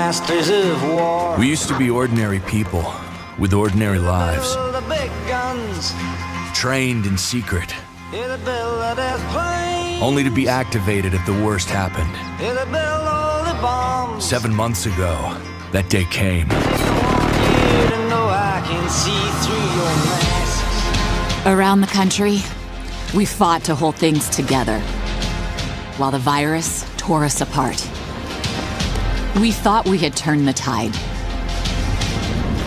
masters of war. We used to be ordinary people with ordinary lives, The big guns, trained in secret, hear the bell of death plane. only to be activated if the worst happened. Hear the bell of the bombs. 7 months ago, that day came. I want you to know I can see through your masks. Around the country, we fought to hold things together, while the virus tore us apart. We thought we had turned the tide,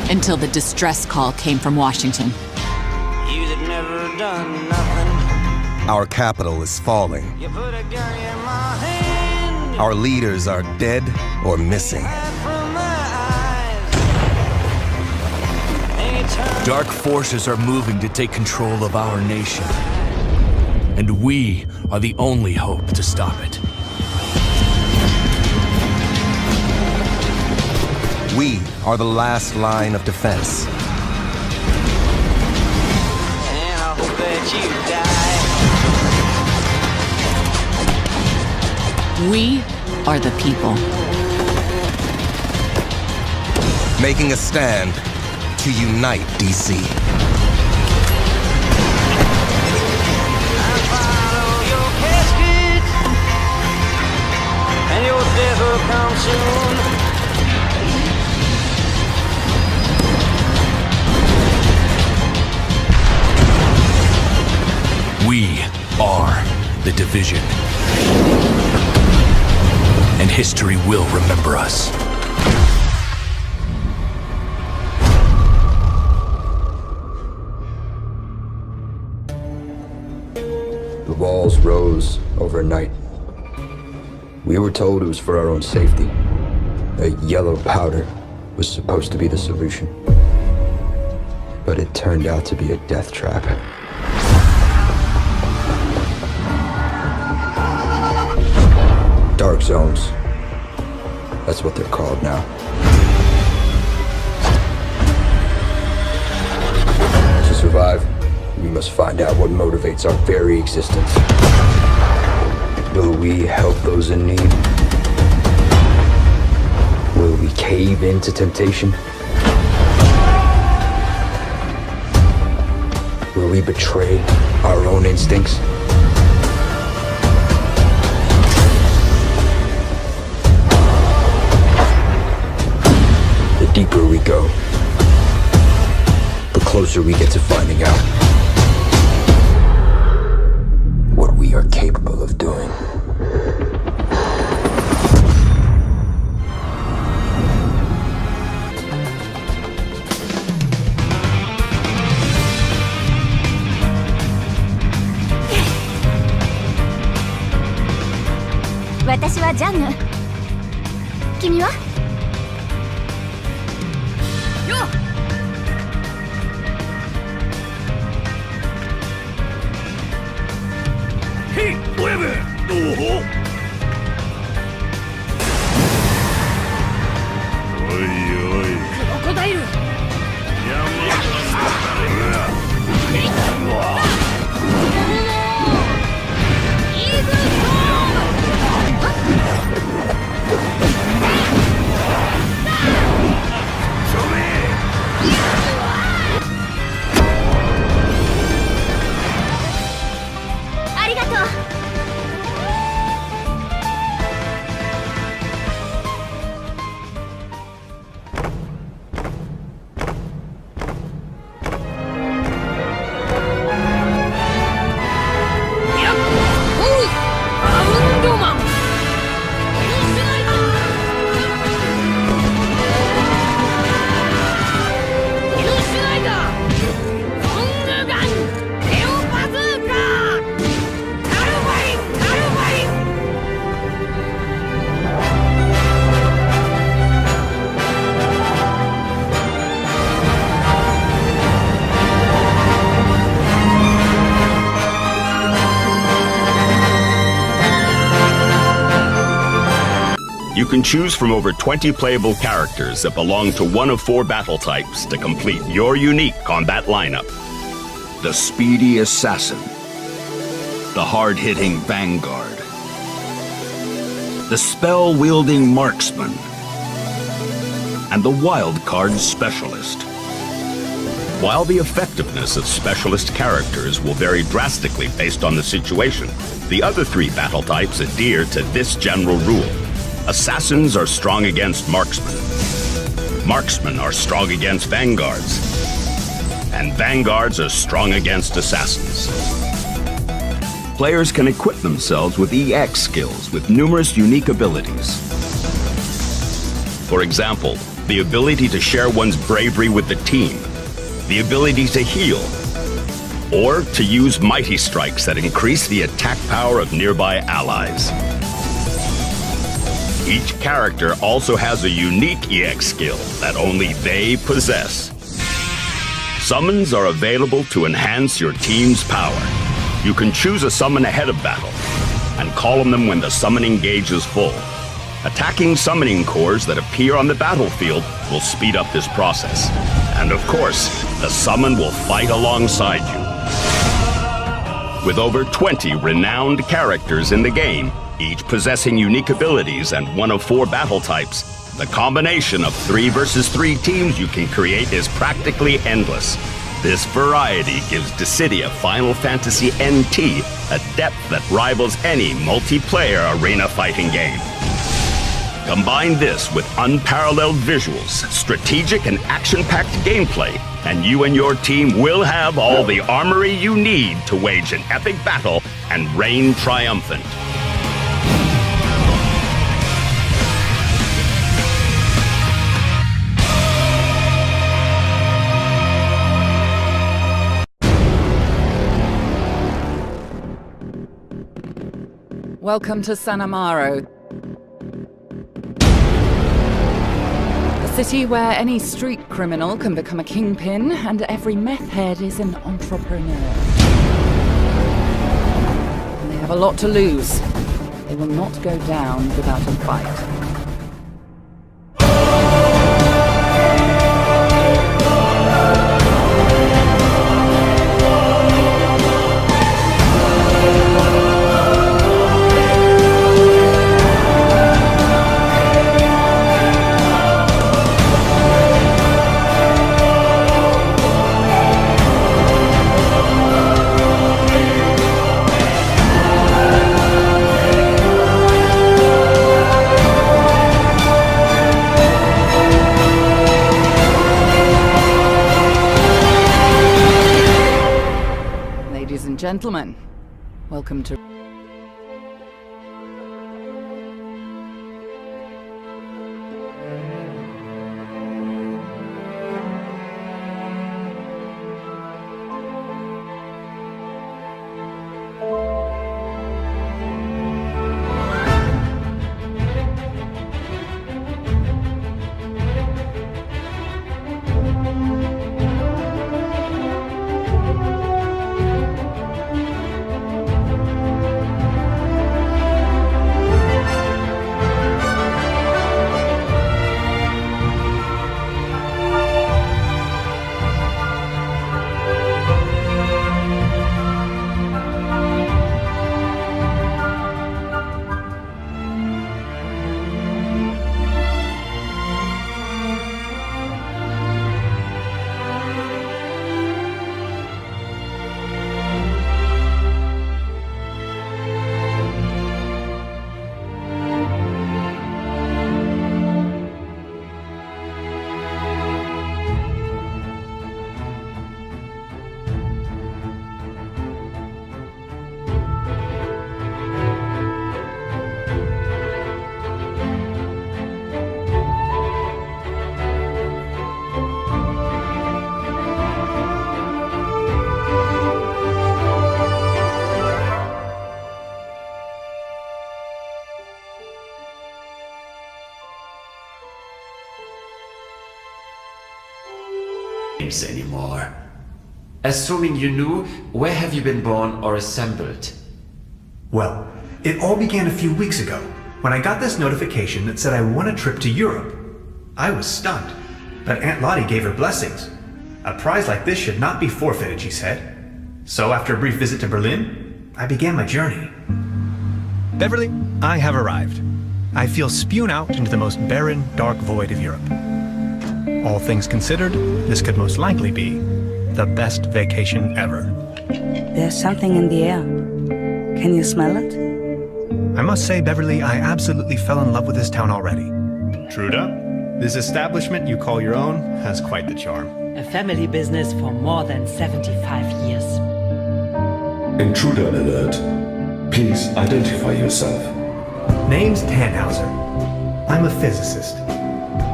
until the distress call came from Washington. You that never done nothing. Our capital is falling. You put a gun in my hand. Our leaders are dead or missing. Hide from my eyes. And you turn Dark forces are moving to take control of our nation. And we are the only hope to stop it. We are the last line of defense. and I hope that you die. We are the people. Making a stand to unite DC. Follow your casket, and your death will come soon. We are the division. And history will remember us. The walls rose overnight. We were told it was for our own safety. A yellow powder was supposed to be the solution. But it turned out to be a death trap. Dark zones. That's what they're called now. To survive, we must find out what motivates our very existence. Will we help those in need? Will we cave into temptation? Will we betray our own instincts? The deeper we go, the closer we get to finding out what we are capable of doing. I'm Jan. 君は? Hey, whatever! Oh, You can choose from over 20 playable characters that belong to one of 4 battle types to complete your unique combat lineup. The speedy assassin, the hard-hitting vanguard, the spell-wielding marksman, and the wild card specialist. While the effectiveness of specialist characters will vary drastically based on the situation, the other three battle types adhere to this general rule. Assassins are strong against marksmen. Marksmen are strong against vanguards. And vanguards are strong against assassins. Players can equip themselves with EX skills with numerous unique abilities. For example, the ability to share one's bravery with the team, the ability to heal, or to use mighty strikes that increase the attack power of nearby allies. Each character also has a unique EX skill that only they possess. Summons are available to enhance your team's power. You can choose a summon ahead of battle and call on them when the summoning gauge is full. Attacking summoning cores that appear on the battlefield will speed up this process. And of course, the summon will fight alongside you. With over 20 renowned characters in the game, each possessing unique abilities and one of 4 battle types, the combination of 3 versus 3 teams you can create is practically endless. This variety gives Dissidia Final Fantasy NT a depth that rivals any multiplayer arena fighting game. Combine this with unparalleled visuals, strategic and action-packed gameplay, and you and your team will have all the armory you need to wage an epic battle and reign triumphant. Welcome to San Amaro. A city where any street criminal can become a kingpin and every meth head is an entrepreneur. And they have a lot to lose. They will not go down without a fight. Gentlemen, welcome to... Anymore. Assuming you knew, where have you been born or assembled? Well, it all began a few weeks ago, when I got this notification that said I won a trip to Europe. I was stunned, but Aunt Lottie gave her blessings. A prize like this should not be forfeited, she said. So after a brief visit to Berlin, I began my journey. Beverly, I have arrived. I feel spewed out into the most barren, dark void of Europe. All things considered, this could most likely be the best vacation ever. There's something in the air. Can you smell it? I must say, Beverly, I absolutely fell in love with this town already. Truda, this establishment you call your own has quite the charm. A family business for more than 75 years. Intruder alert. Please identify yourself. Name's Tannhauser. I'm a physicist.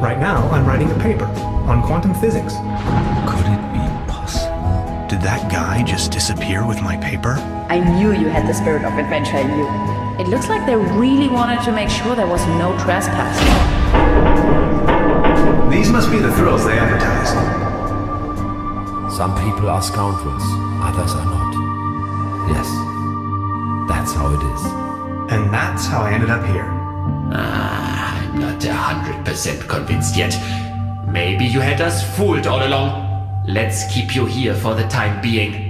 Right now, I'm writing a paper on quantum physics. Could it be possible? Did that guy just disappear with my paper? I knew you had the spirit of adventure in you. It looks like they really wanted to make sure there was no trespassing. These must be the thrills they advertised. Some people are scoundrels, others are not. Yes, that's how it is. And that's how I ended up here. I'm not 100% convinced yet. Maybe you had us fooled all along. Let's keep you here for the time being.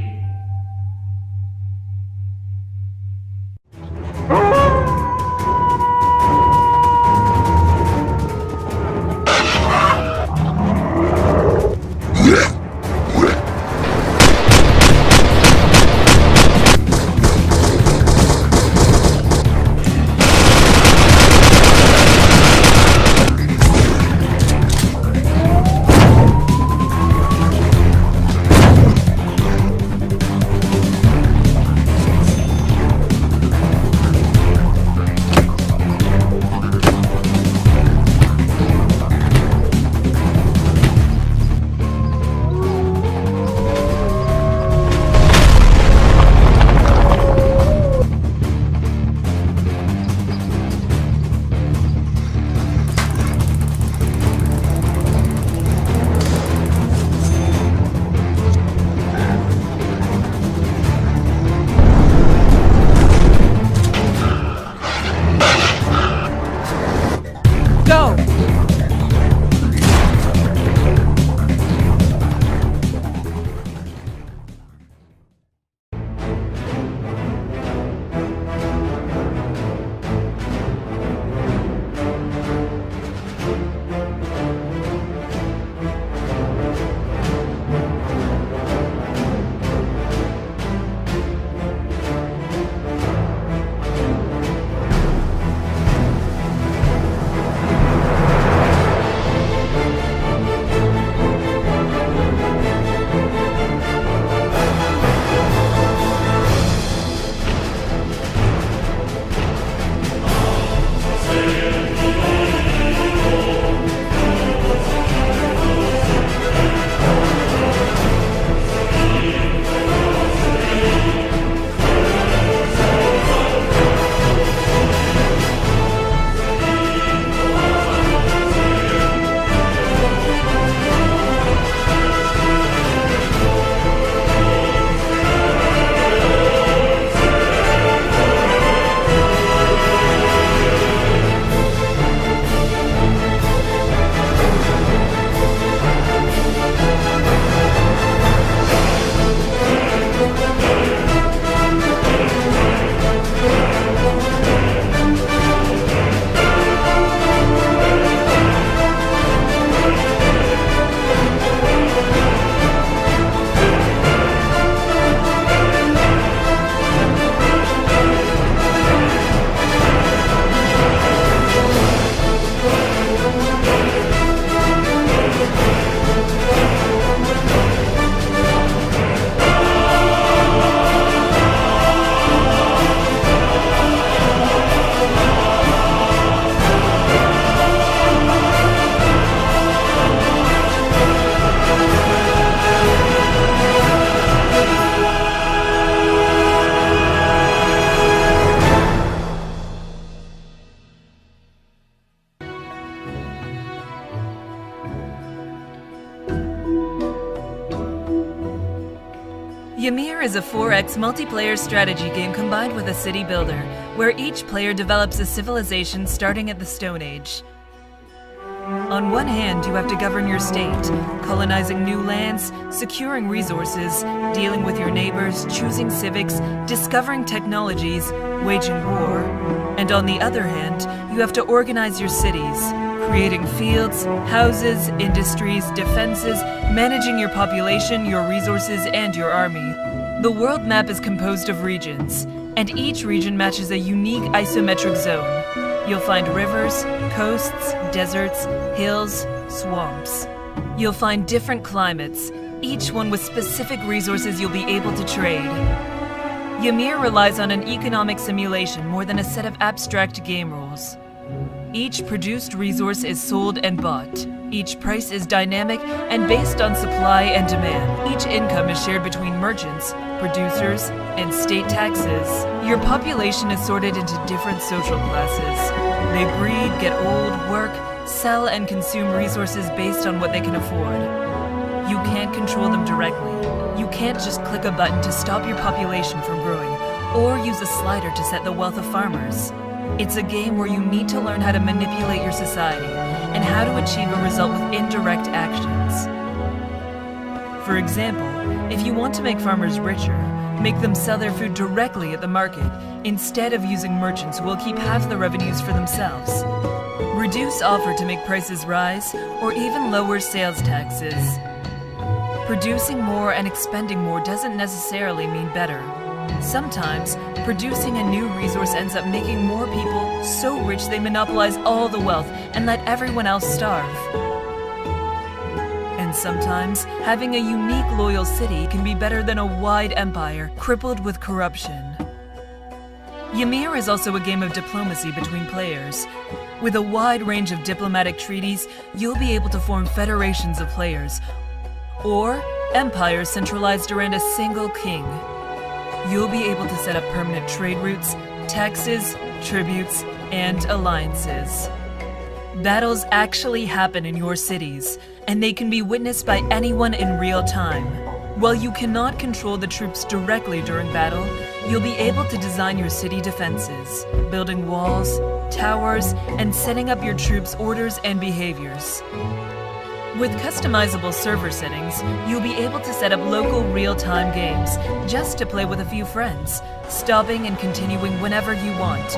Ymir is a 4X multiplayer strategy game combined with a city builder, where each player develops a civilization starting at the Stone Age. On one hand, you have to govern your state, colonizing new lands, securing resources, dealing with your neighbors, choosing civics, discovering technologies, waging war. And on the other hand, you have to organize your cities, creating fields, houses, industries, defenses, managing your population, your resources, and your army. The world map is composed of regions, and each region matches a unique isometric zone. You'll find rivers, coasts, deserts, hills, swamps. You'll find different climates, each one with specific resources you'll be able to trade. Ymir relies on an economic simulation more than a set of abstract game rules. Each produced resource is sold and bought. Each price is dynamic and based on supply and demand. Each income is shared between merchants, producers, and state taxes. Your population is sorted into different social classes. They breed, get old, work, sell, and consume resources based on what they can afford. You can't control them directly. You can't just click a button to stop your population from growing, or use a slider to set the wealth of farmers. It's a game where you need to learn how to manipulate your society, and how to achieve a result with indirect actions. For example, if you want to make farmers richer, make them sell their food directly at the market, instead of using merchants who will keep half the revenues for themselves. Reduce offer to make prices rise, or even lower sales taxes. Producing more and expending more doesn't necessarily mean better. Sometimes, producing a new resource ends up making more people so rich they monopolize all the wealth and let everyone else starve. And sometimes, having a unique loyal city can be better than a wide empire crippled with corruption. Ymir is also a game of diplomacy between players. With a wide range of diplomatic treaties, you'll be able to form federations of players, or empires centralized around a single king. You'll be able to set up permanent trade routes, taxes, tributes, and alliances. Battles actually happen in your cities, and they can be witnessed by anyone in real time. While you cannot control the troops directly during battle, you'll be able to design your city defenses, building walls, towers, and setting up your troops' orders and behaviors. With customizable server settings, you'll be able to set up local real-time games just to play with a few friends, stopping and continuing whenever you want.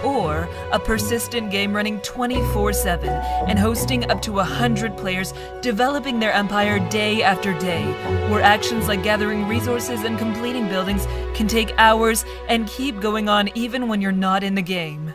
Or a persistent game running 24/7 and hosting up to 100 players developing their empire day after day, where actions like gathering resources and completing buildings can take hours and keep going on even when you're not in the game.